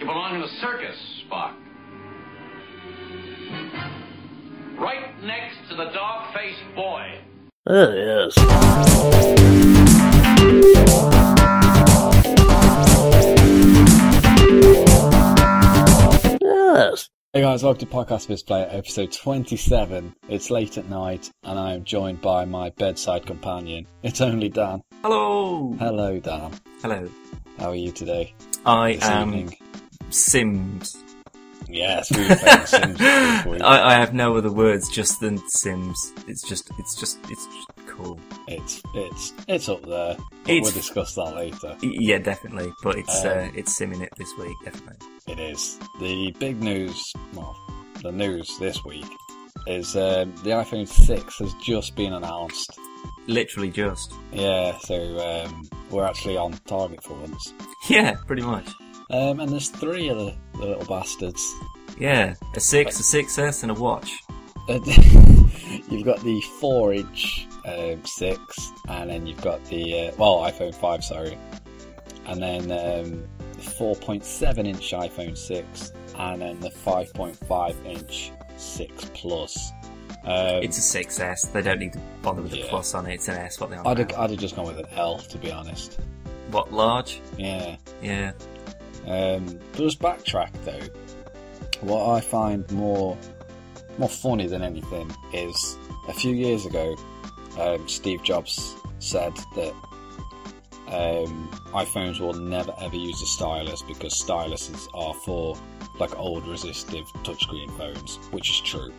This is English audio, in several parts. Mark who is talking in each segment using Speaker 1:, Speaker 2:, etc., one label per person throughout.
Speaker 1: You belong in a circus, Spock. Right next to the dog-faced boy.
Speaker 2: Oh, yes. Yes.
Speaker 3: Hey guys, welcome to Podcast Misplay, episode 27. It's late at night, and I am joined by my bedside companion. It's only Dan.
Speaker 4: Hello!
Speaker 3: Hello, Dan.
Speaker 4: Hello.
Speaker 3: How are you today?
Speaker 4: I
Speaker 3: this
Speaker 4: am
Speaker 3: evening?
Speaker 4: Sims.
Speaker 3: Yes, we were playing Sims this week.
Speaker 4: I have no other words just than Sims. It's just cool.
Speaker 3: It's up there.
Speaker 4: We'll
Speaker 3: discuss that later.
Speaker 4: Yeah, definitely. But it's simming it this week, definitely.
Speaker 3: It is. The big news, well, the news this week is the iPhone 6 has just been announced.
Speaker 4: Literally just.
Speaker 3: Yeah, so we're actually on target for once.
Speaker 4: Yeah, pretty much.
Speaker 3: And there's three of the little bastards.
Speaker 4: Yeah, a 6, a 6S, and a watch.
Speaker 3: You've got the 4-inch 6, and then you've got the iPhone 5, sorry, and then the 4.7-inch iPhone 6, and then the 5.5-inch 6 Plus.
Speaker 4: It's a 6S. They don't need to bother with the plus on it. It's an S. What they are.
Speaker 3: I'd have just gone with an L, to be honest.
Speaker 4: What, large?
Speaker 3: Yeah.
Speaker 4: Yeah.
Speaker 3: Just backtrack though. What I find more funny than anything is a few years ago, Steve Jobs said that iPhones will never ever use a stylus because styluses are for like old resistive touchscreen phones, which is true.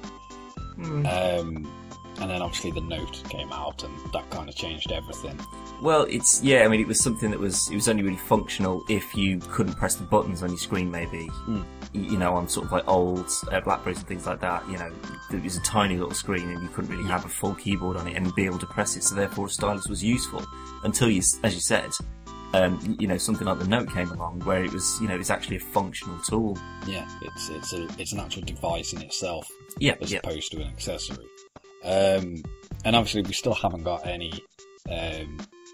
Speaker 3: And then obviously the Note came out, and that kind of changed everything.
Speaker 4: Well, it was something it was only really functional if you couldn't press the buttons on your screen, maybe. You know, on sort of like old Blackberries and things like that, you know, it was a tiny little screen and you couldn't really have a full keyboard on it and be able to press it, so therefore a stylus was useful. Until you, as you said, you know, something like the Note came along where it was, you know, it's actually a functional tool. Yeah,
Speaker 3: it's an actual device in itself, as opposed to an accessory. And obviously we still haven't got any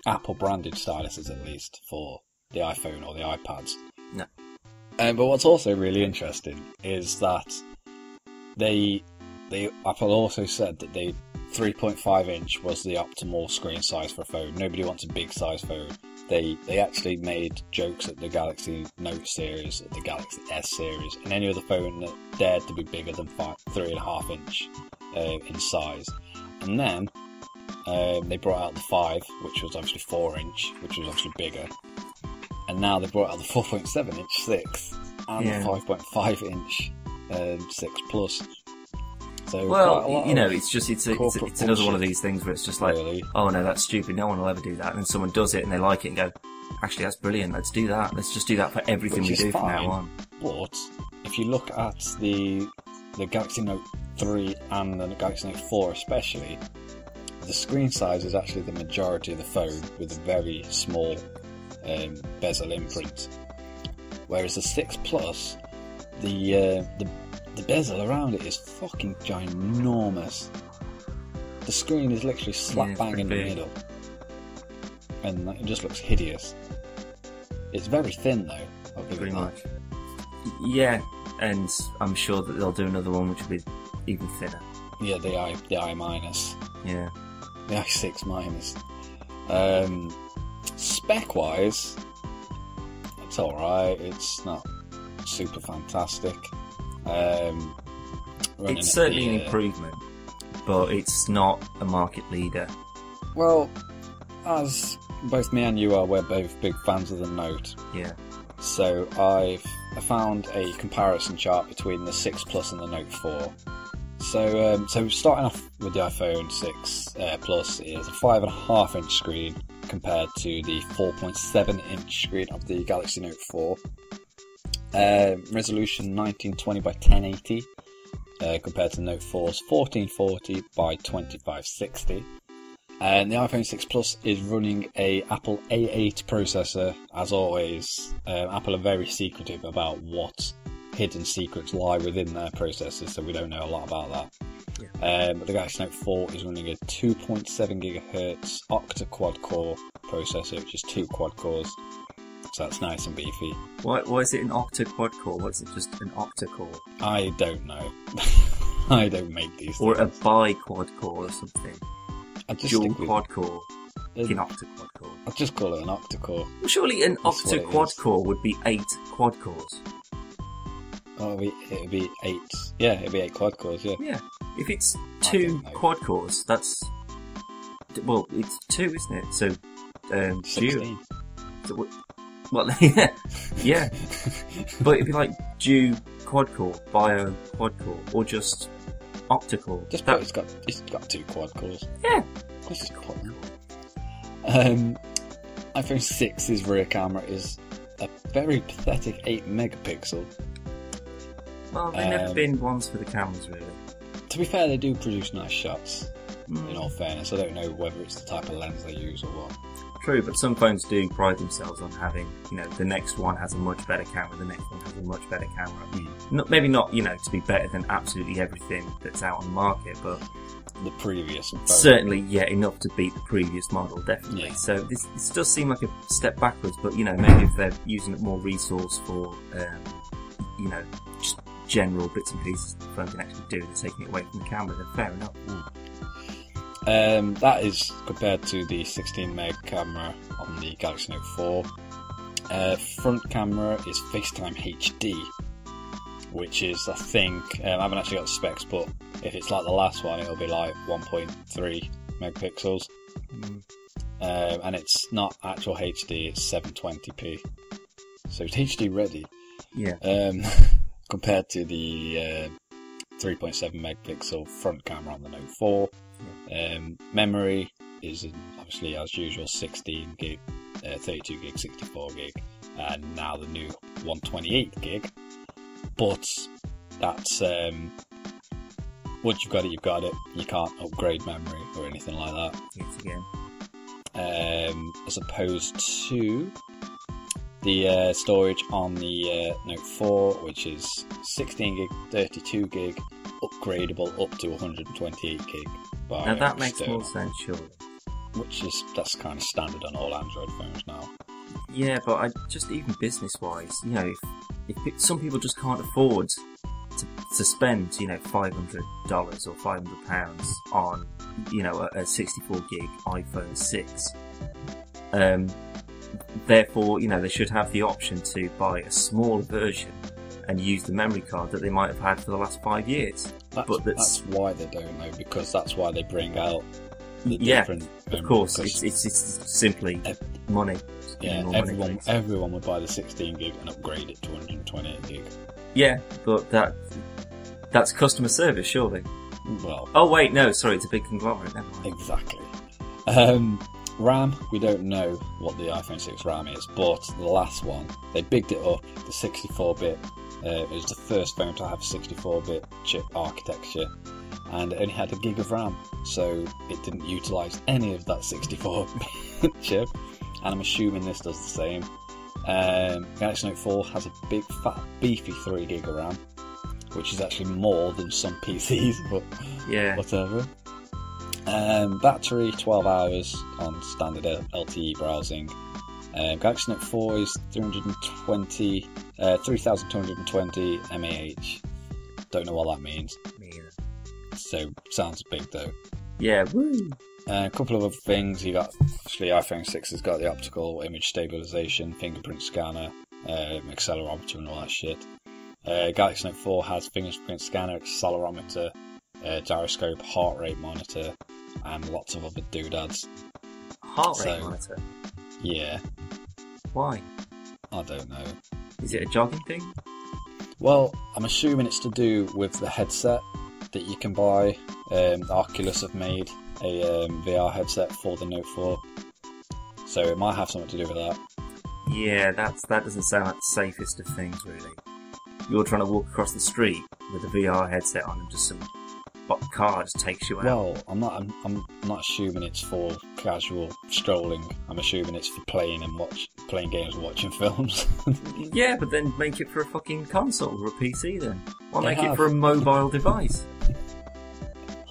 Speaker 3: Apple branded styluses, at least for the iPhone or the iPads.
Speaker 4: No.
Speaker 3: But what's also really interesting is that Apple also said that the 3.5-inch was the optimal screen size for a phone. Nobody wants a big size phone. They actually made jokes at the Galaxy Note series, at the Galaxy S series, and any other phone that dared to be bigger than 3.5-inch in size. And then they brought out the 5, which was obviously 4-inch, which was obviously bigger. And now they brought out the 4.7-inch 6 and the 5.5-inch 6 Plus. So
Speaker 4: well, you know, it's another one of these things where it's just like,
Speaker 3: really?
Speaker 4: Oh no, that's stupid, no one will ever do that. And then someone does it and they like it and go, actually that's brilliant, let's do that. Let's just do that for everything we do from now on.
Speaker 3: But if you look at the Galaxy Note 3 and the Galaxy Note 4 especially, the screen size is actually the majority of the phone with a very small bezel imprint. Whereas the 6 Plus, the bezel around it is fucking ginormous. The screen is literally slap bang in the middle, and it just looks hideous. It's very thin though, I'll give it that.
Speaker 4: Yeah, and I'm sure that they'll do another one which will be even thinner.
Speaker 3: Yeah, the I minus.
Speaker 4: Yeah.
Speaker 3: The i6 minus. Spec wise, it's alright. It's not super fantastic.
Speaker 4: It's certainly an improvement, but it's not a market leader.
Speaker 3: Well, as both me and you we're both big fans of the Note.
Speaker 4: Yeah.
Speaker 3: So I found a comparison chart between the 6 Plus and the Note 4. So starting off with the iPhone 6 Plus is a 5.5-inch screen compared to the 4.7-inch screen of the Galaxy Note 4. Resolution 1920 by 1080 compared to Note 4's 1440 by 2560. And the iPhone 6 Plus is running a Apple A8 processor. As always, Apple are very secretive about what hidden secrets lie within their processors, so we don't know a lot about that. Yeah. But the Galaxy Note 4 is running a 2.7 GHz octa quad core processor, which is 2 quad cores. so that's nice and beefy.
Speaker 4: Why is it an octa-quad core? Why is it just an octa-core?
Speaker 3: I don't know. I don't make these
Speaker 4: Or
Speaker 3: things.
Speaker 4: a bi-quad core or something.
Speaker 3: I just
Speaker 4: Dual
Speaker 3: think we-
Speaker 4: quad core. An octa-quad core.
Speaker 3: I'll just call it an octa-core.
Speaker 4: Well, surely an
Speaker 3: That's what it
Speaker 4: octa-quad
Speaker 3: is.
Speaker 4: core would be 8 quad cores.
Speaker 3: Oh, it'd be 8. Yeah, it'd be 8 quad cores, yeah.
Speaker 4: Yeah. If it's
Speaker 3: I
Speaker 4: 2
Speaker 3: don't know.
Speaker 4: quad cores, that's... Well, it's 2, isn't it? So,
Speaker 3: 16.
Speaker 4: Well, yeah. But it'd be like dual quad core, bio quad core, or just octa-core.
Speaker 3: Just put it's got 2 quad cores.
Speaker 4: Yeah.
Speaker 3: Of course it's got one. iPhone 6's rear camera is a very pathetic 8 megapixel.
Speaker 4: Well, they've never been ones for the cameras, really.
Speaker 3: To be fair, they do produce nice shots.
Speaker 4: Mm.
Speaker 3: In all fairness, I don't know whether it's the type of lens they use or what.
Speaker 4: True, but some phones do pride themselves on having, the next one has a much better camera, the next one has a much better camera. Maybe not, to be better than absolutely everything that's out on the market, but
Speaker 3: The previous phone.
Speaker 4: certainly, enough to beat the previous model, definitely.
Speaker 3: Yeah.
Speaker 4: So this does seem like a step backwards, but, maybe if they're using more resource for, just general bits and pieces the phone can actually do, they're taking it away from the camera, then fair enough.
Speaker 3: That is compared to the 16 meg camera on the Galaxy Note 4. Front camera is FaceTime HD, which is, I think, I haven't actually got the specs, but if it's like the last one, it'll be like 1.3 megapixels. And it's not actual HD, it's 720p. So it's HD ready.
Speaker 4: Yeah.
Speaker 3: Compared to the 3.7 megapixel front camera on the Note 4. Memory is obviously, as usual, 16 gig, 32 gig, 64 gig, and now the new 128 gig. But that's once you've got it, you've got it. You can't upgrade memory or anything like that.
Speaker 4: Yes, again.
Speaker 3: As opposed to the storage on the Note 4, which is 16 gig, 32 gig, upgradable up to 128 gig.
Speaker 4: Now that makes more sense, surely.
Speaker 3: That's kind of standard on all Android phones now.
Speaker 4: Yeah, but even business-wise, if some people just can't afford to spend, $500 or £500 on, a 64 gig iPhone 6. Therefore, they should have the option to buy a smaller version and use the memory card that they might have had for the last 5 years.
Speaker 3: That's why they don't know, because that's why they bring out the
Speaker 4: Yeah,
Speaker 3: different
Speaker 4: of course, it's simply money.
Speaker 3: Yeah,
Speaker 4: More money,
Speaker 3: everyone would buy the 16 gig and upgrade it to 128 gig.
Speaker 4: Yeah, but that's customer service, surely.
Speaker 3: Well,
Speaker 4: Oh wait, no, sorry, it's a big conglomerate. Never mind.
Speaker 3: exactly. RAM, we don't know what the iPhone 6 RAM is, but the last one, they bigged it up, the 64-bit. It was the first phone to have 64-bit chip architecture, and it only had a gig of RAM, so it didn't utilise any of that 64-bit chip, and I'm assuming this does the same. Galaxy Note 4 has a big, fat, beefy 3 gig of RAM, which is actually more than some PCs, but
Speaker 4: Yeah.
Speaker 3: whatever. Battery 12 hours on standard LTE browsing. Galaxy Note 4 is 3220 mAh. Don't know what that means.
Speaker 4: Me either.
Speaker 3: So sounds big though.
Speaker 4: Yeah, woo!
Speaker 3: A couple of other things. You got actually iPhone 6 has got the optical image stabilization, fingerprint scanner, accelerometer, and all that shit. Galaxy Note 4 has fingerprint scanner, accelerometer, gyroscope, heart rate monitor, and lots of other doodads.
Speaker 4: Heart rate
Speaker 3: So-
Speaker 4: monitor.
Speaker 3: Yeah,
Speaker 4: Why?
Speaker 3: I don't know.
Speaker 4: Is it a jogging thing?
Speaker 3: Well, I'm assuming it's to do with the headset that you can buy. Oculus have made a VR headset for the Note 4, so it might have something to do with that.
Speaker 4: Yeah, that doesn't sound like the safest of things, really. You're trying to walk across the street with a VR headset on and just some car just takes you out.
Speaker 3: Well, I'm not assuming it's for casual strolling. I'm assuming it's for playing games and watching films.
Speaker 4: Yeah, but then make it for a fucking console or a PC then. Why
Speaker 3: They
Speaker 4: make it
Speaker 3: have.
Speaker 4: for a mobile device?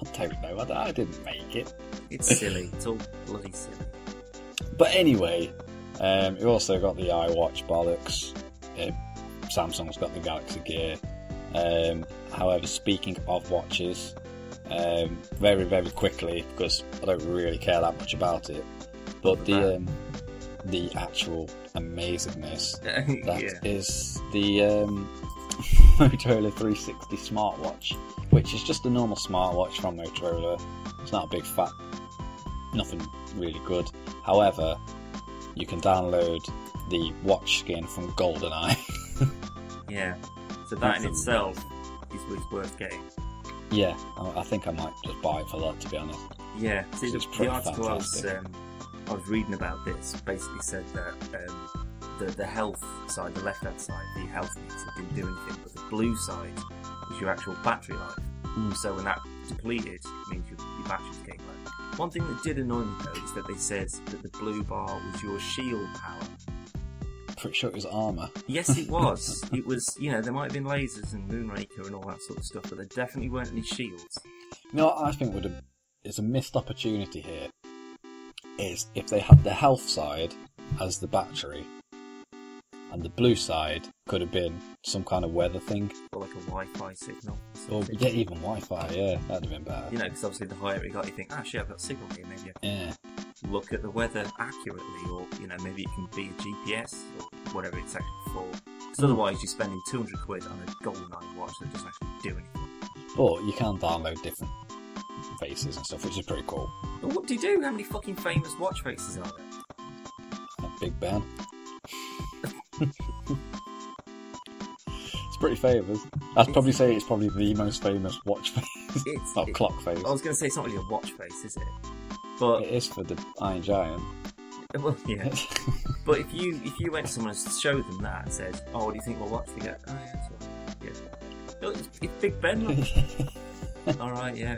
Speaker 3: I don't know. I didn't make it.
Speaker 4: It's silly. It's all bloody silly.
Speaker 3: But anyway, You also got the iWatch bollocks. Samsung's got the Galaxy Gear. However, speaking of watches, very, very quickly, because I don't really care that much about it, but the actual amazingness that is the Motorola 360 smartwatch, which is just a normal smartwatch from Motorola. It's not a big fat, nothing really good. However, you can download the watch skin from GoldenEye.
Speaker 4: Yeah, so that in itself is worth getting.
Speaker 3: Yeah, I think I might just buy it for that, to be honest.
Speaker 4: Yeah, see, the article I was reading about this basically said that the health side, the left-hand side, the health meters didn't do anything, but the blue side is your actual battery life. So when that depleted, it means your battery's getting low. One thing that did annoy me though is that they said that the blue bar was your shield power.
Speaker 3: Pretty sure it was armour.
Speaker 4: Yes, it was. It was, you know, there might have been lasers and Moonraker and all that sort of stuff, but there definitely weren't any shields.
Speaker 3: You know what I think is a missed opportunity here, is if they had the health side as the battery, and the blue side could have been some kind of weather thing.
Speaker 4: Or like a Wi-Fi signal.
Speaker 3: Or yeah, even Wi-Fi, yeah, that'd have been better.
Speaker 4: You know, because obviously the higher it got, you think, ah shit, I've got signal here, maybe I can look at the weather accurately, or, you know, maybe it can be a GPS, or whatever it's actually for. Because otherwise you're spending 200 quid on a GoldenEye watch that doesn't actually do anything.
Speaker 3: But you can download different faces and stuff, which is pretty cool.
Speaker 4: But what do you do? How many fucking famous watch faces are there?
Speaker 3: Big Ben. It's pretty famous. I'd probably say it's probably the most famous watch face. Not clock face.
Speaker 4: I was going to say it's not really a watch face, is it? But
Speaker 3: it is for the Iron Giant.
Speaker 4: Well, yeah. But if you went to someone and showed them that and said, "Oh, what do you think we'll watch?" They go, "Oh yeah, that's right. Yeah. It's Big Ben." Look. All right, yeah.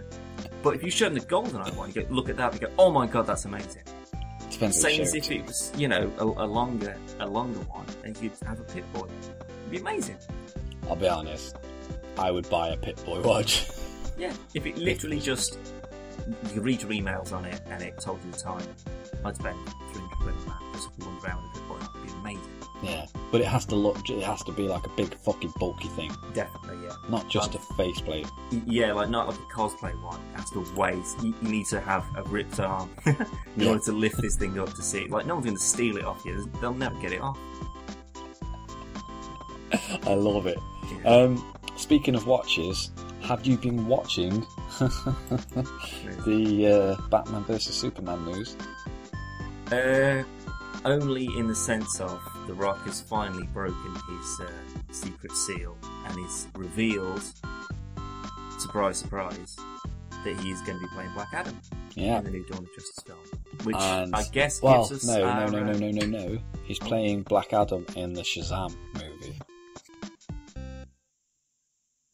Speaker 4: But if you showed them the GoldenEye one, you go, "Look at that." They go, "Oh my god, that's amazing."
Speaker 3: Depends.
Speaker 4: Same as if it was, you know, a longer one, and you'd have a Pip-Boy. It'd be amazing.
Speaker 3: I'll be honest, I would buy a Pip-Boy watch.
Speaker 4: Yeah, if it literally just, you could read your emails on it and it told you the time, I'd spend 300 quid on that just for one round of Pip-Boy. It'd be amazing. Yeah,
Speaker 3: but it has to be like a big fucking bulky thing.
Speaker 4: Definitely, yeah.
Speaker 3: Not just a faceplate.
Speaker 4: Yeah, not like a cosplay one. It has to weigh. You need to have a ripped arm in order to lift this thing up to see it. Like, no one's going to steal it off you. They'll never get it off.
Speaker 3: I love it.
Speaker 4: Yeah.
Speaker 3: Speaking of watches, have you been watching the Batman vs Superman news?
Speaker 4: Only in the sense of The Rock has finally broken his secret seal and is revealed, surprise, surprise, that he is going to be playing Black Adam in the new Dawn of Justice film. Which I guess gives us...
Speaker 3: No. He's playing Black Adam in the Shazam movie.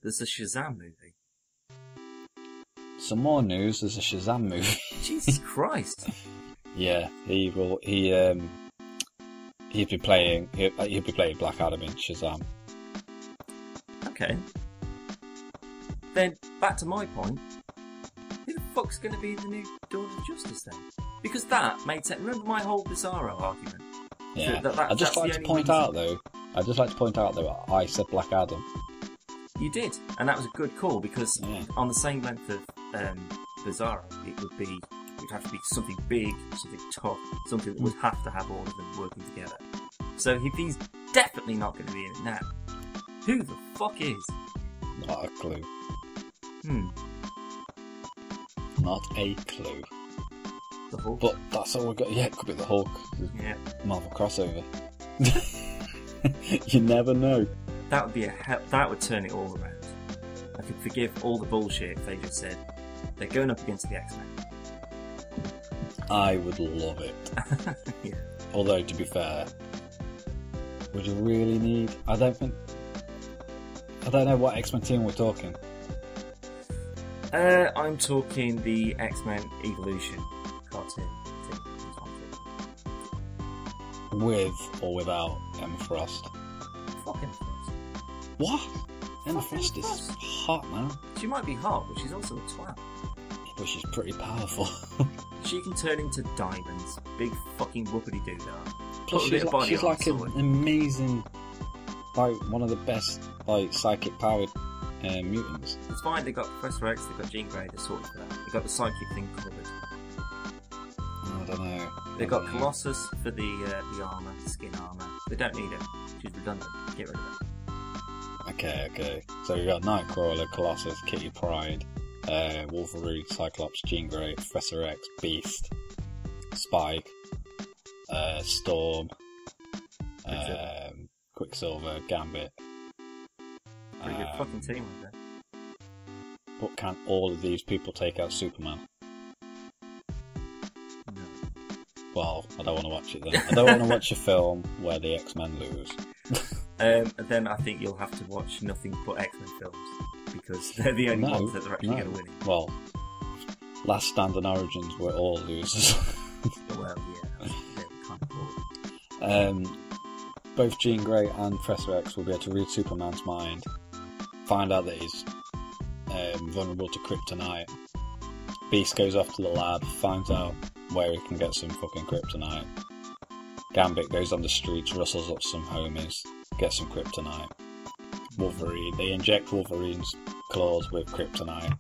Speaker 4: There's a Shazam movie?
Speaker 3: Some more news, there's a Shazam movie.
Speaker 4: Jesus Christ.
Speaker 3: Yeah, he'll be playing Black Adam in Shazam.
Speaker 4: Okay. Then, back to my point, who the fuck's going to be in the new Dawn of Justice then? Because that made sense. Remember my whole Bizarro argument?
Speaker 3: Yeah. I'd just like to point out though, I said Black Adam.
Speaker 4: You did, and that was a good call, because on the same length of Bizarro, it would have to be something big, something tough, something that would have to have all of them working together. So if he's definitely not going to be in it now, who the fuck is?
Speaker 3: Not a clue. Not a clue.
Speaker 4: The Hulk?
Speaker 3: But that's all we got. Yeah, it could be the Hulk.
Speaker 4: Yeah.
Speaker 3: Marvel crossover. You never know.
Speaker 4: That would be that would turn it all around. I could forgive all the bullshit if they just said they're going up against the X-Men.
Speaker 3: I would love it.
Speaker 4: Yeah.
Speaker 3: Although, to be fair, would you really need... I don't know what X-Men team we're talking.
Speaker 4: I'm talking the X-Men Evolution cartoon team.
Speaker 3: With or without Emma Frost?
Speaker 4: Fuck Emma Frost.
Speaker 3: What? Emma Frost is hot, man.
Speaker 4: She might be hot, but she's also a twat.
Speaker 3: But she's pretty powerful.
Speaker 4: She can turn into diamonds. Big fucking whoopity-doo-dah. put a bit of body
Speaker 3: she's
Speaker 4: on.
Speaker 3: like an amazing, like one of the best like psychic powered mutants.
Speaker 4: It's fine. They got Professor X. They got Jean Grey. They're sorted for that. They got the psychic thing covered.
Speaker 3: I don't know.
Speaker 4: They got Colossus for the armor, the skin armor. They don't need it. She's redundant. Get rid of it.
Speaker 3: Okay. So we got Nightcrawler, Colossus, Kitty Pryde, Wolverine, Cyclops, Jean Grey, Professor X, Beast, Spike, Storm, Quicksilver, Gambit.
Speaker 4: Pretty good fucking team right there.
Speaker 3: But can all of these people take out Superman?
Speaker 4: No.
Speaker 3: Well, I don't want to watch it then. I don't want to watch a film where the X-Men lose.
Speaker 4: Then I think you'll have to watch nothing but X-Men films, because they're the only ones that are actually going to win it.
Speaker 3: Well, Last Stand and Origins were all losers.
Speaker 4: Well, yeah, they're kind of boring.
Speaker 3: Both Jean Grey and Professor X will be able to read Superman's mind, find out that he's vulnerable to kryptonite. Beast goes off to the lab, finds out where he can get some fucking kryptonite. Gambit goes on the streets, rustles up some homies, gets some kryptonite. Wolverine, they inject Wolverine's claws with kryptonite.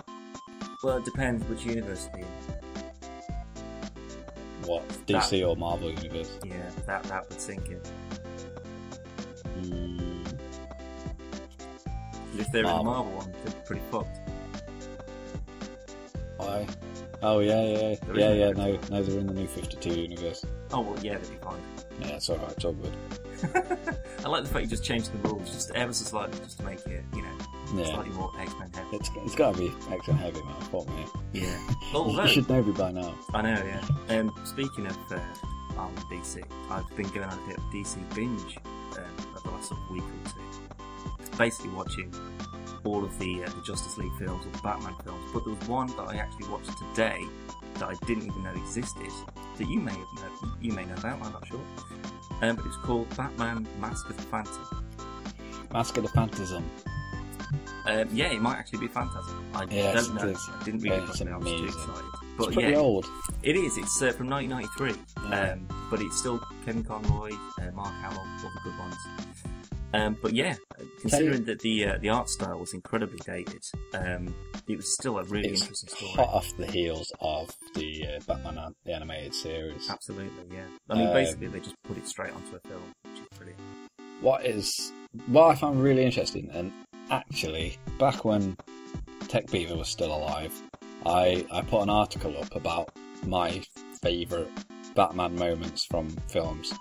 Speaker 4: Well, it depends which universe they're in.
Speaker 3: What, DC or Marvel universe?
Speaker 4: Yeah, that would sink in. If they're in the Marvel one, they're pretty fucked.
Speaker 3: Why? Oh yeah. No, they're in the New 52 universe.
Speaker 4: Oh well, yeah, they'd be fine.
Speaker 3: Yeah, it's alright, it's all good.
Speaker 4: I like the fact you just changed the rules just ever so slightly, just to make it, slightly more X-Men heavy.
Speaker 3: It's gotta be X-Men heavy, man. Fuck me.
Speaker 4: Yeah.
Speaker 3: You should know me by now.
Speaker 4: I know, yeah. Speaking of DC, I've been going on a bit of DC binge over the last sort of week or two. Basically watching all of the Justice League films or the Batman films, but there was one that I actually watched today that I didn't even know existed, that you may know about, I'm not sure. But it's called Batman Mask of the Phantom.
Speaker 3: Mask of the Phantasm.
Speaker 4: Yeah, it might actually be Phantasm. I don't know. I didn't read it properly. I was too excited. But
Speaker 3: it's pretty old.
Speaker 4: It is. It's from 1993. Yeah. But it's still Kevin Conroy, Mark Hamill, all the good ones. But yeah, considering that the art style was incredibly dated, it was still a really interesting story.
Speaker 3: Hot off the heels of the Batman the animated series.
Speaker 4: Absolutely, yeah. I mean, basically they just put it straight onto a film, which is brilliant.
Speaker 3: What I found really interesting, and actually, back when Tech Beaver was still alive, I put an article up about my favourite Batman moments from films,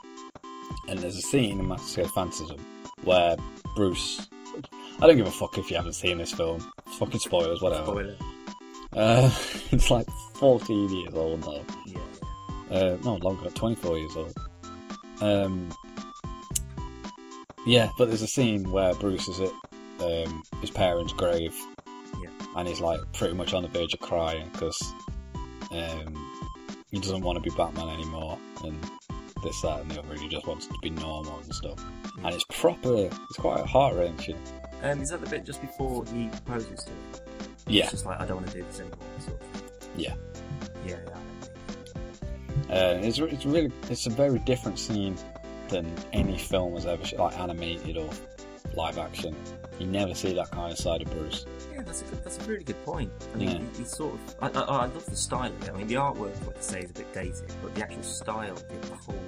Speaker 3: and there's a scene in Mask of the Phantasm where Bruce... I don't give a fuck if you haven't seen this film. Fucking spoilers, whatever.
Speaker 4: Spoiler.
Speaker 3: It's like 14 years old now.
Speaker 4: Yeah.
Speaker 3: No, longer, 24 years old. Yeah, but there's a scene where Bruce is at his parents' grave, and he's like pretty much on the verge of crying because he doesn't want to be Batman anymore, and this, that, and the other. He just wants to be normal and stuff. And it's quite heart-wrenching.
Speaker 4: Is that the bit just before he proposes to her?
Speaker 3: Yeah.
Speaker 4: It's just like, I don't want to do this anymore, sort of thing.
Speaker 3: Yeah.
Speaker 4: Yeah.
Speaker 3: It's a very different scene than any film has ever like animated or live action. You never see that kind of side of Bruce.
Speaker 4: Yeah, that's a really good point. I mean, he's sort of... I love the style of it. I mean, the artwork, like I say, is a bit dated, but the actual style, the whole...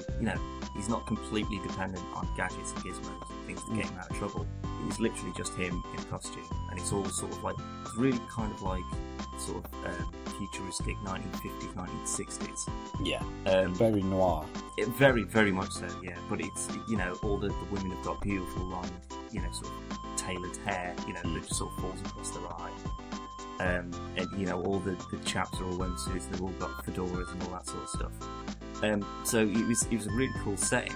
Speaker 4: he's not completely dependent on gadgets and gizmos and things to get him out of trouble. It's literally just him in a costume, and it's all sort of like... It's really kind of like sort of futuristic 1950s, 1960s.
Speaker 3: Yeah, very noir.
Speaker 4: Very, very much so, yeah. But it's, all the women have got beautiful long, sort of tailored hair, that just sort of falls across their eye. And, all the chaps are all wearing suits, they've all got fedoras and all that sort of stuff. So it was a really cool setting.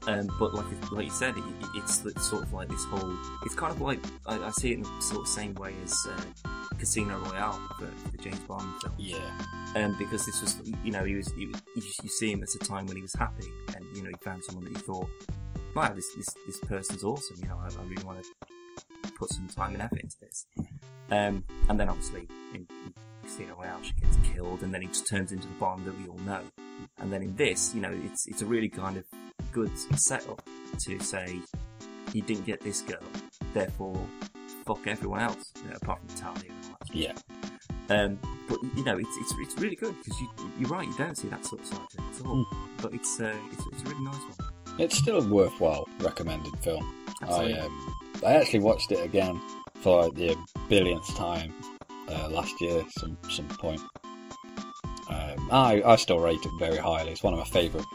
Speaker 4: But like you said, it's sort of like this whole... It's kind of like... I see it in the sort of same way as Casino Royale for the James Bond film.
Speaker 3: Yeah.
Speaker 4: Because this was... you see him at a time when he was happy, and, he found someone that he thought, wow, this person's awesome, I really want to put some time and effort into this. And then obviously in Casino Royale she gets killed, and then he just turns into the Bond that we all know. And then in this, it's a really kind of good setup to say you didn't get this girl, therefore fuck everyone else, apart from Talia and all that.
Speaker 3: Yeah.
Speaker 4: But it's really good because you're right. You don't see that sort of side to it at all. But it's a really nice one.
Speaker 3: It's still a worthwhile recommended film.
Speaker 4: Absolutely.
Speaker 3: I actually watched it again for like the billionth time last year, some point. I still rate it very highly. It's one of my favourite,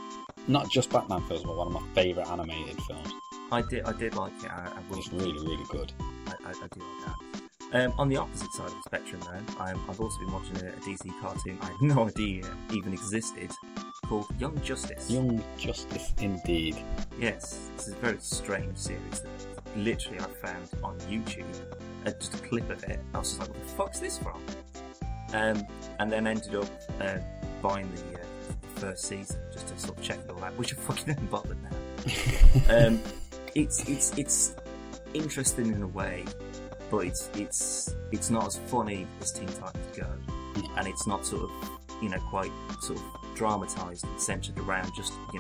Speaker 3: not just Batman films, but one of my favourite animated films.
Speaker 4: I did like it.
Speaker 3: It's really, really good.
Speaker 4: I do like that. On the opposite side of the spectrum, though, I've also been watching a DC cartoon I had no idea even existed, called Young Justice. Young
Speaker 3: Justice, indeed.
Speaker 4: Yes, this is a very strange series that literally I found on YouTube. Just a clip of it. I was just like, what the fuck's this from? And then ended up buying the first season just to sort of check it all out, which I fucking haven't bothered now. It's interesting in a way, but it's not as funny as Teen Titans Go, and it's not sort of quite sort of dramatised and centred around just the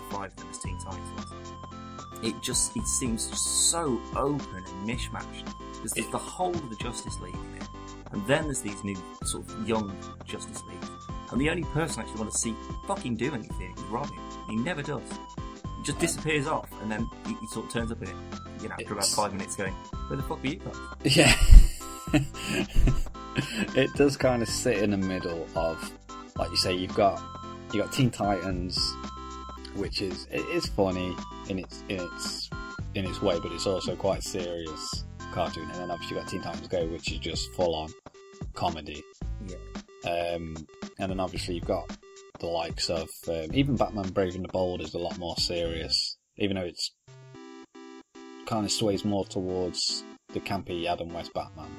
Speaker 4: five of them as Teen Titans was. It seems so open and mishmashed. There's the whole of the Justice League in it, and then there's these new sort of young Justice League, and the only person I actually want to see fucking do anything is Robin. He never does. He just disappears off, and then he sort of turns up in it, after about 5 minutes going, where the fuck were you guys?
Speaker 3: Yeah. It does kind of sit in the middle of, like you say, you've got Teen Titans, which is funny in its way, but it's also quite a serious cartoon, and then obviously you've got Teen Titans Go, which is just full on comedy.
Speaker 4: Yeah.
Speaker 3: And then obviously you've got the likes of even Batman Brave and the Bold is a lot more serious, even though it's kind of sways more towards the campy Adam West Batman.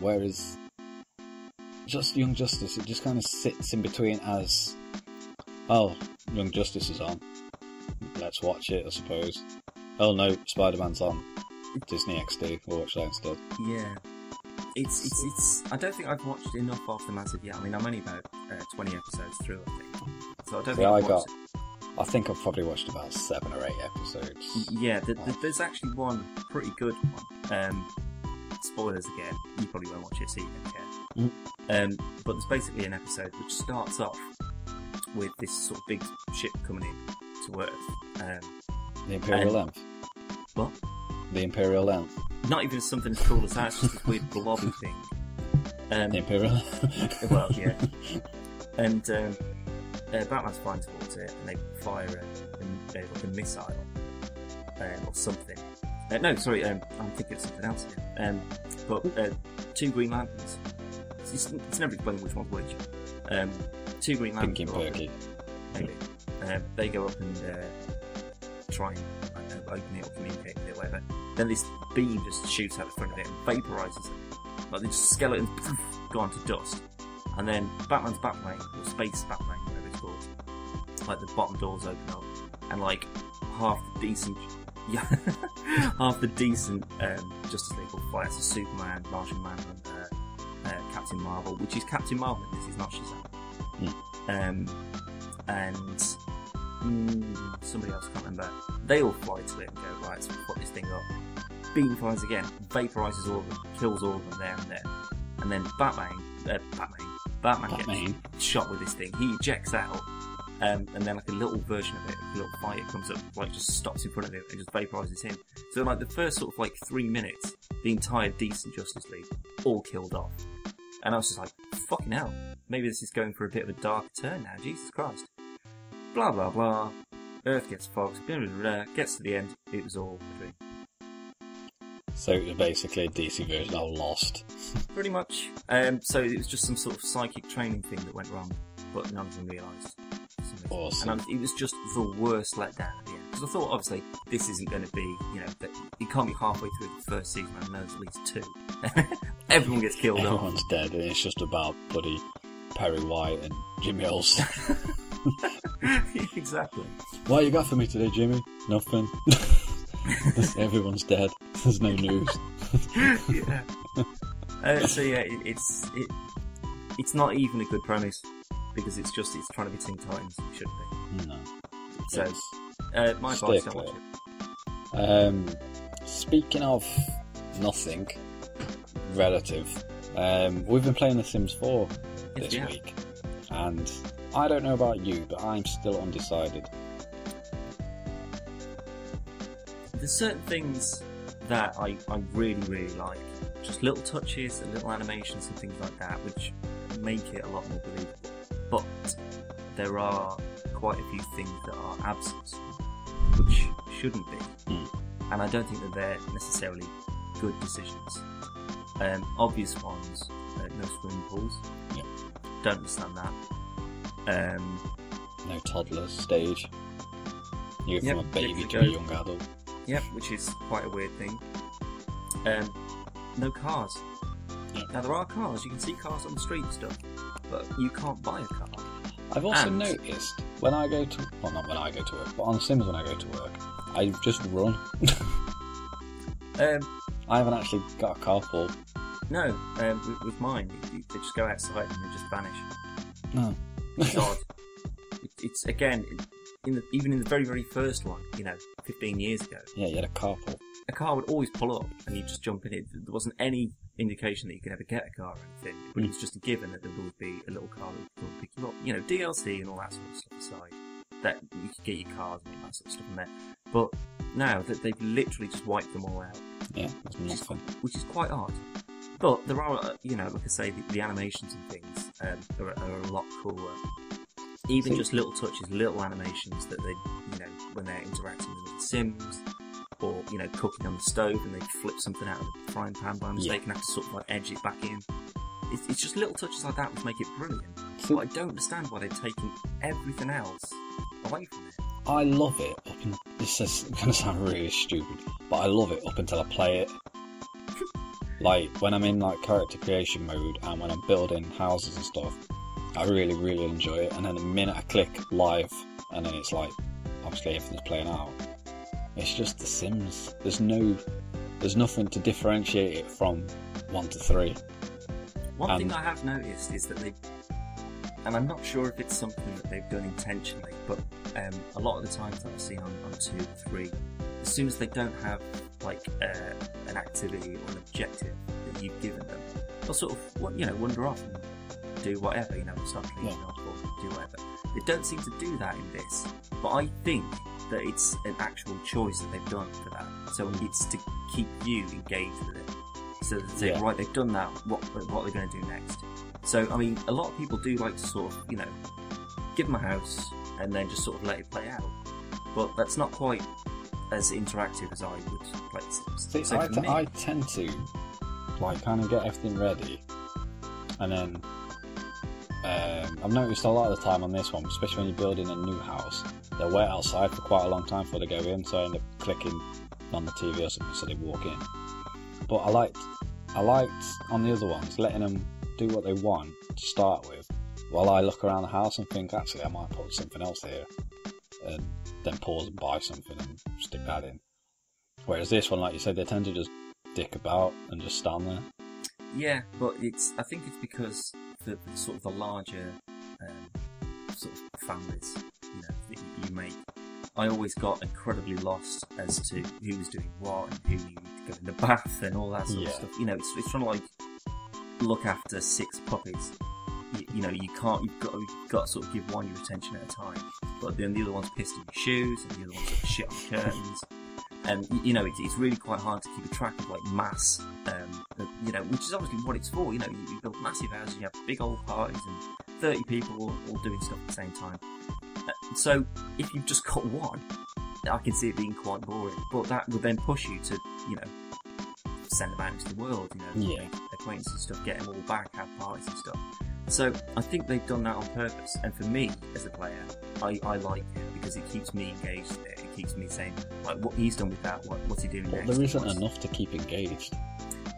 Speaker 3: Whereas just Young Justice, it just kind of sits in between as, oh, Young Justice is on, let's watch it, I suppose. Oh no, Spider-Man's on Disney XD, we'll watch that instead.
Speaker 4: Yeah. It's. I don't think I've watched enough of them as of yet. I mean, I'm only about 20 episodes through, I think. So I don't think
Speaker 3: I think I've probably watched about 7 or 8 episodes.
Speaker 4: Yeah, there's actually one pretty good one. Spoilers again. You probably won't watch it, so you don't care. But there's basically an episode which starts off with this sort of big ship coming in to Earth.
Speaker 3: The Imperial Length.
Speaker 4: What?
Speaker 3: The Imperial Length.
Speaker 4: Not even something as cool as that, it's just this weird blobby thing.
Speaker 3: The Imperial.
Speaker 4: Well, yeah. And Batman's flying towards it, and they fire like a missile or something. No, sorry, I'm thinking of something else here. But 2 Green Lanterns. It's never explained which one's which. 2 Green Lanterns.
Speaker 3: Pinky and Perky.
Speaker 4: Maybe. They go up and try and open it or communicate with it, whatever. Then this beam just shoots out the front of it and vapourises it. Like the skeletons go onto dust. And then Batman's Batplane, or Space Batplane, whatever it's called, like the bottom doors open up, and like half the decent Justice League will fly as Superman, Martian Manhunter, Captain Marvel, which is Captain Marvel in this, is not Shazam. And somebody else, I can't remember. They all fly to it and go, right, so we'll put this thing up. Beam fires again, vapourises all of them, kills all of them there and then. And then Batman gets shot with this thing. He ejects out, and then like a little version of it, a little fire comes up, like just stops in front of him and just vapourises him. So like the first sort of like 3 minutes, the entire decent Justice League all killed off. And I was just like, fucking hell, maybe this is going for a bit of a dark turn now, Jesus Christ. Blah blah blah, Earth gets fogged, blah, blah, blah, gets to the end, it was all a dream.
Speaker 3: So it was basically a DC version of Lost.
Speaker 4: Pretty much. So it was just some sort of psychic training thing that went wrong, but none of them realised.
Speaker 3: Awesome.
Speaker 4: And it was just the worst letdown at the end. Because I thought, obviously, this isn't going to be, that it can't be halfway through the first season. I know there's at least 2. Everyone gets killed off.
Speaker 3: Everyone's dead, and it's just about bloody Perry White and Jimmy Olsen.
Speaker 4: Exactly.
Speaker 3: What you got for me today, Jimmy? Nothing. Everyone's dead. There's no news.
Speaker 4: Yeah. So yeah, it's not even a good premise because it's trying to be Teen Titans. It shouldn't be.
Speaker 3: No.
Speaker 4: So, my advice,
Speaker 3: Stay
Speaker 4: don't watch
Speaker 3: clear. Speaking of nothing relative, we've been playing The Sims 4
Speaker 4: Yes,
Speaker 3: this
Speaker 4: we have.
Speaker 3: week, and I don't know about you, but I'm still undecided.
Speaker 4: There's certain things that I really, really like. Just little touches and little animations and things like that, which make it a lot more believable. But there are quite a few things that are absent, which shouldn't be. And I don't think that they're necessarily good decisions. Obvious ones, no swimming pools.
Speaker 3: Yeah.
Speaker 4: Don't understand that.
Speaker 3: No toddler stage. You go
Speaker 4: Yep,
Speaker 3: from a baby
Speaker 4: literally
Speaker 3: to a
Speaker 4: go.
Speaker 3: young adult.
Speaker 4: Yep, which is quite a weird thing. No cars.
Speaker 3: Yep.
Speaker 4: Now there are cars, you can see cars on the street and stuff, but you can't buy a car.
Speaker 3: I've also
Speaker 4: And-
Speaker 3: noticed when I go to, well, not when I go to work, but on The Sims when I go to work, I just run. I haven't actually got a carpool.
Speaker 4: No, with mine, they just go outside and they just vanish.
Speaker 3: No.
Speaker 4: It's odd. It's again, even in the very, very first one, 15 years ago,
Speaker 3: Yeah, you had a carpool.
Speaker 4: a car would always pull up and you just jump in it. There wasn't any indication that you could ever get a car or anything, but it was just a given that there would always be a little car that would come and pick you up. DLC and all that sort of stuff aside, that you could get your cars and all that sort of stuff in there. But now that they've literally just wiped them all out,
Speaker 3: Yeah, that's nothing.
Speaker 4: which is quite odd. But there are, like I say, the animations and things are a lot cooler. Even
Speaker 3: See-
Speaker 4: just little touches, little animations that they, when they're interacting with the Sims, or cooking on the stove and they flip something out of the frying pan by mistake and have to sort of like edge it back in. It's just little touches like that which make it brilliant.
Speaker 3: See-
Speaker 4: But I don't understand why they've taken everything else away from it.
Speaker 3: I love it. This is going to sound really stupid, but I love it up until I play it. Like when I'm in like character creation mode and when I'm building houses and stuff, I really, really enjoy it. And then the minute I click live, and then it's like, obviously everything's playing out. It's just The Sims. There's nothing to differentiate it from 1 to 3.
Speaker 4: One thing I have noticed is that and I'm not sure if it's something that they've done intentionally, but a lot of the times that I've seen on 2 or 3, as soon as they don't have like an activity or an objective that you've given them, they'll sort of wander off and do whatever, start cleaning up or do whatever. They don't seem to do that in this, but I think that it's an actual choice that they've done for that. So it's to keep you engaged with it. So they say, right, they've done that, what are they going to do next? So, I mean, a lot of people do like to sort of, give them a house and then just sort of let it play out. But that's not quite as interactive as I would play Sims.
Speaker 3: See,
Speaker 4: So for me,
Speaker 3: I tend to like kind of get everything ready, and then I've noticed a lot of the time on this one, especially when you're building a new house, they'll wait outside for quite a long time before they go in, so I end up clicking on the TV or something so they walk in. But I liked on the other ones letting them do what they want to start with, while I look around the house and think, actually I might put something else here, and then pause and buy something and stick that in. Whereas this one, like you said, they tend to just dick about and just stand there.
Speaker 4: yeah, but I think it's because the sort of the larger sort of families, that you make, I always got incredibly lost as to who was doing what and who you need to go in the bath and all that sort of stuff. It's trying to like look after 6 puppies. You can't. You've got to sort of give one your attention at a time. But then the other one's pissed in your shoes, and the other one's sort of shit on the curtains. And it's really quite hard to keep a track of like mass. Which is obviously what it's for. You build massive houses, you have big old parties, and 30 people all doing stuff at the same time. So if you've just got one, I can see it being quite boring. But that would then push you to, send them out into the world, make acquaintances and stuff, get them all back, have parties and stuff. So I think they've done that on purpose. And for me, as a player, I like it because it keeps me engaged with it. It keeps me saying, like, what he's done with that, what's he doing next?
Speaker 3: But there isn't enough to keep engaged.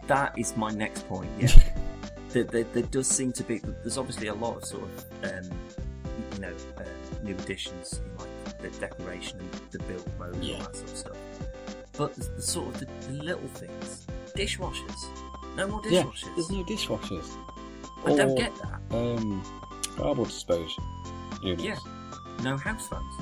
Speaker 4: That is my next point, yeah. there does seem to be, there's obviously a lot of sort of, new additions in like the decoration and the build mode and all that sort of stuff. But the sort of the little things, dishwashers, no more dishwashers.
Speaker 3: Yeah, there's no dishwashers.
Speaker 4: I don't get that.
Speaker 3: Garbage disposal units.
Speaker 4: Yeah, no house phones.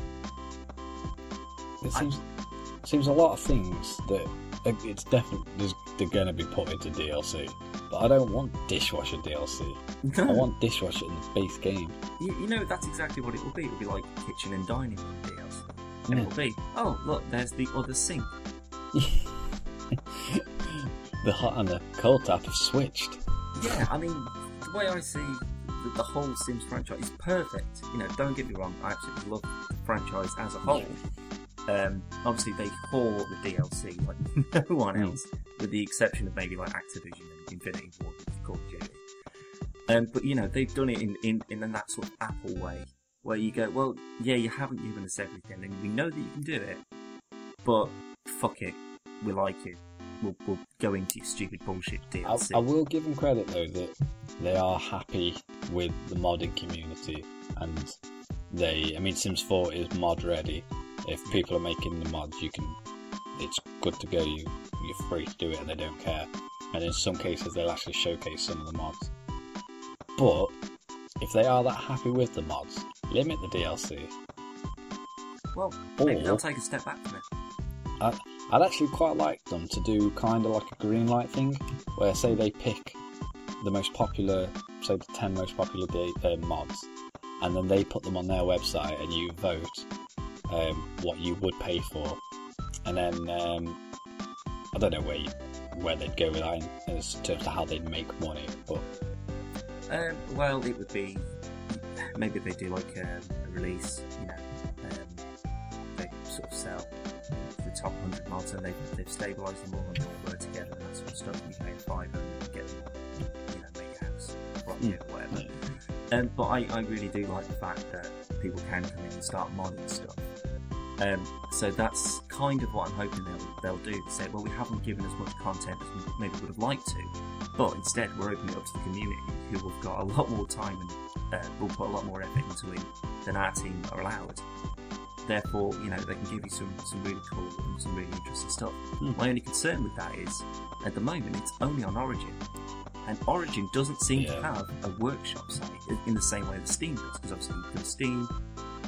Speaker 3: It seems a lot of things that it's definitely they're going to be put into DLC, but I don't want dishwasher DLC.
Speaker 4: No.
Speaker 3: I want dishwasher in the base game.
Speaker 4: You know, that's exactly what it will be. It'll be like kitchen and dining room DLC. And it'll be, oh, look, there's the other sink.
Speaker 3: The hot and the cold tap have switched.
Speaker 4: Yeah, I mean, the way I see the whole Sims franchise is perfect. You know, don't get me wrong, I absolutely love the franchise as a whole. Obviously, they haul the DLC like no one else, with the exception of maybe like Activision and Infinity Ward, which is Call of Duty. But you know, they've done it in that sort of Apple way, where you go, well, yeah, you haven't given us everything, and we know that you can do it, but fuck it, we like it. We'll go into your stupid bullshit DLC.
Speaker 3: I will give them credit though that they are happy with the modding community, and I mean, Sims 4 is mod ready. If people are making the mods, it's good to go. You're free to do it, and they don't care. And in some cases, they'll actually showcase some of the mods. But if they are that happy with the mods, limit the DLC.
Speaker 4: Well, maybe they'll take a step back from it.
Speaker 3: I'd actually quite like them to do kind of like a green light thing, where say they pick the most popular, say the 10 most popular mods, and then they put them on their website, and you vote what you would pay for, and then I don't know where they'd go with that in terms of how they'd make money, but
Speaker 4: well, it would be maybe they do like a release, you know, they sort of sell the top 100 mods, and they've stabilised them all and they all work together and that sort of stuff, and you pay a $5 and get them all, you know, make your house rocket or whatever. But I really do like the fact that people can come in and start modding stuff. So that's kind of what I'm hoping they'll do. They say, well, we haven't given as much content as we maybe would have liked to, but instead we're opening it up to the community, who have got a lot more time and will put a lot more effort into it than our team are allowed. Therefore, you know, they can give you some really cool and some really interesting stuff. My only concern with that is, at the moment, it's only on Origin. And Origin doesn't seem to have a workshop site in the same way that Steam does, because obviously you go to Steam,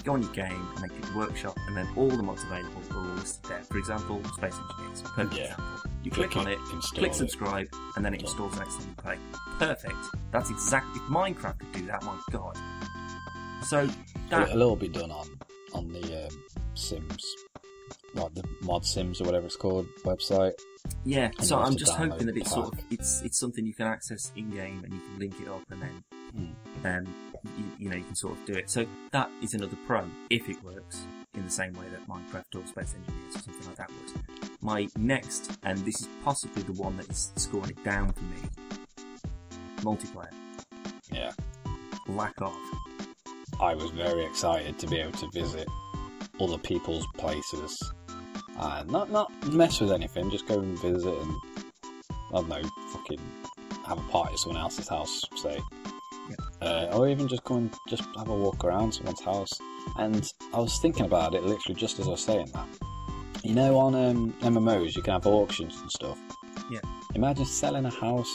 Speaker 4: go on your game, and then click workshop, and then all the mods available are all listed there. For example, Space Engineers, perfect example. You click on it, click subscribe, and then it installs the next thing you play. Perfect. That's exactly, if Minecraft could do that, my god. So, that...
Speaker 3: A little bit done on the Sims, like the Mod Sims or whatever it's called, website.
Speaker 4: Yeah, so I'm just hoping that it's sort of it's something you can access in game, and you can link it up, and then you know, you can sort of do it. So that is another pro if it works in the same way that Minecraft or Space Engineers or something like that would. My next, and this is possibly the one that is scoring it down for me, multiplayer.
Speaker 3: Yeah.
Speaker 4: Lack of.
Speaker 3: I was very excited to be able to visit other people's places. Not mess with anything, just go and visit and, I don't know, fucking have a party at someone else's house, say. Yeah. Or even just go and just have a walk around someone's house. And I was thinking about it literally just as I was saying that. You know, on MMOs you can have auctions and stuff.
Speaker 4: Yeah.
Speaker 3: Imagine selling a house.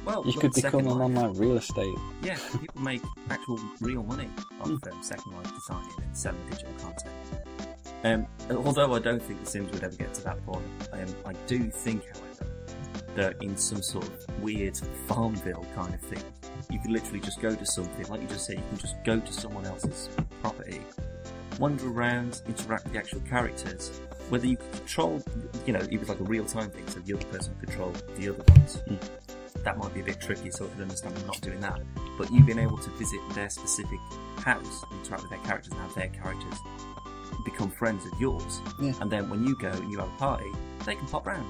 Speaker 4: Well,
Speaker 3: you could become an online real estate.
Speaker 4: Yeah, people make actual real money off Second Life designing and selling digital content. Although I don't think The Sims would ever get to that point, I do think, however, that in some sort of weird Farmville kind of thing, you could literally just go to something, like you just said, you can just go to someone else's property, wander around, interact with the actual characters, whether you could control, you know, it was like a real-time thing, so the other person would control the other ones. That might be a bit tricky, so I could understand them not doing that. But you being able to visit their specific house, interact with their characters, and have their characters become friends of yours. Yeah. And then when you go and you have a party, they can pop round.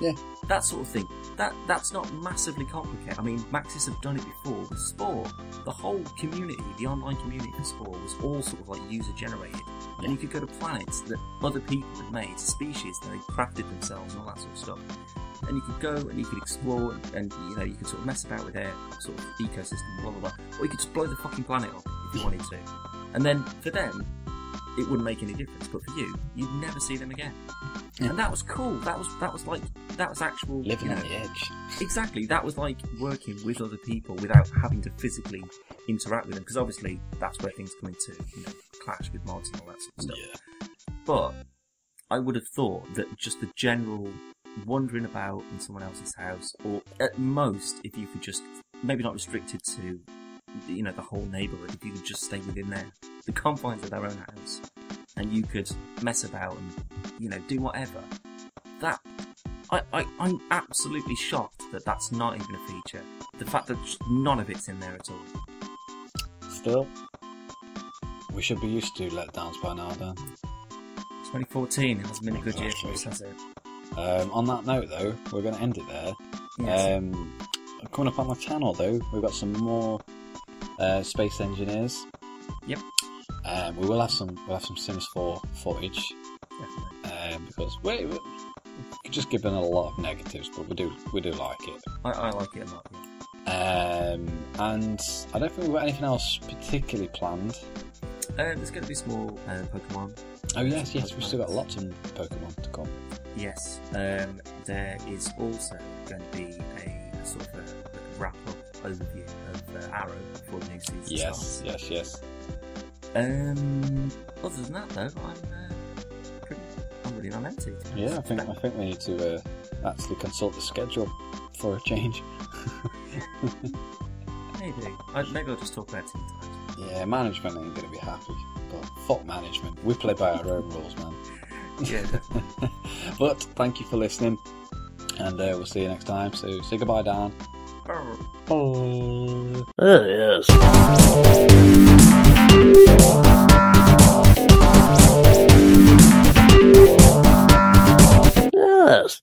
Speaker 3: Yeah.
Speaker 4: That sort of thing. That's not massively complicated. I mean, Maxis have done it before with Spore. The whole community, the online community for Spore, was all sort of like user-generated. Yeah. And you could go to planets that other people had made, species that they crafted themselves and all that sort of stuff. And you could go and you could explore and you know, you could sort of mess about with their sort of ecosystem, blah blah blah. Or you could just blow the fucking planet up if you wanted to. And then for them, it wouldn't make any difference. But for you, you'd never see them again. Yeah. And that was cool. That was actual
Speaker 3: living on the edge.
Speaker 4: Exactly. That was like working with other people without having to physically interact with them. Because obviously that's where things come into, you know, clash with mods and all that sort of stuff. But I would have thought that just the general wandering about in someone else's house, or at most, if you could just, maybe not restricted to, you know, the whole neighbourhood, if you could just stay within the confines of their own house, and you could mess about and, you know, do whatever. That, I'm absolutely shocked that that's not even a feature. The fact that just none of it's in there at all.
Speaker 3: Still, we should be used to letdowns by now, Dan.
Speaker 4: 2014 hasn't been a good year for us, has it?
Speaker 3: On that note, though, we're going to end it there.
Speaker 4: Yes.
Speaker 3: Coming up on my channel, though, we've got some more space engineers.
Speaker 4: Yep.
Speaker 3: We will have some. We'll have some Sims 4 footage.
Speaker 4: Definitely.
Speaker 3: Because we're just given a lot of negatives, but we do like it.
Speaker 4: I like it a lot.
Speaker 3: Yeah. And I don't think we've got anything else particularly planned.
Speaker 4: There's going to be small Pokemon.
Speaker 3: Oh yes, we've still got lots of Pokemon to come.
Speaker 4: Yes. There is also going to be a sort of a wrap-up overview of Arrow before the new season starts.
Speaker 3: Yes.
Speaker 4: Other than that, though, I'm really not empty.
Speaker 3: Yeah, I think we need to actually consult the schedule for a change.
Speaker 4: Maybe I'll just talk about Teen Titans.
Speaker 3: Yeah, management ain't going to be happy, but fuck management. We play by our own rules, man.
Speaker 4: Yeah, definitely.
Speaker 3: But thank you for listening, and we'll see you next time. So say goodbye, Dan. Bye. Yes.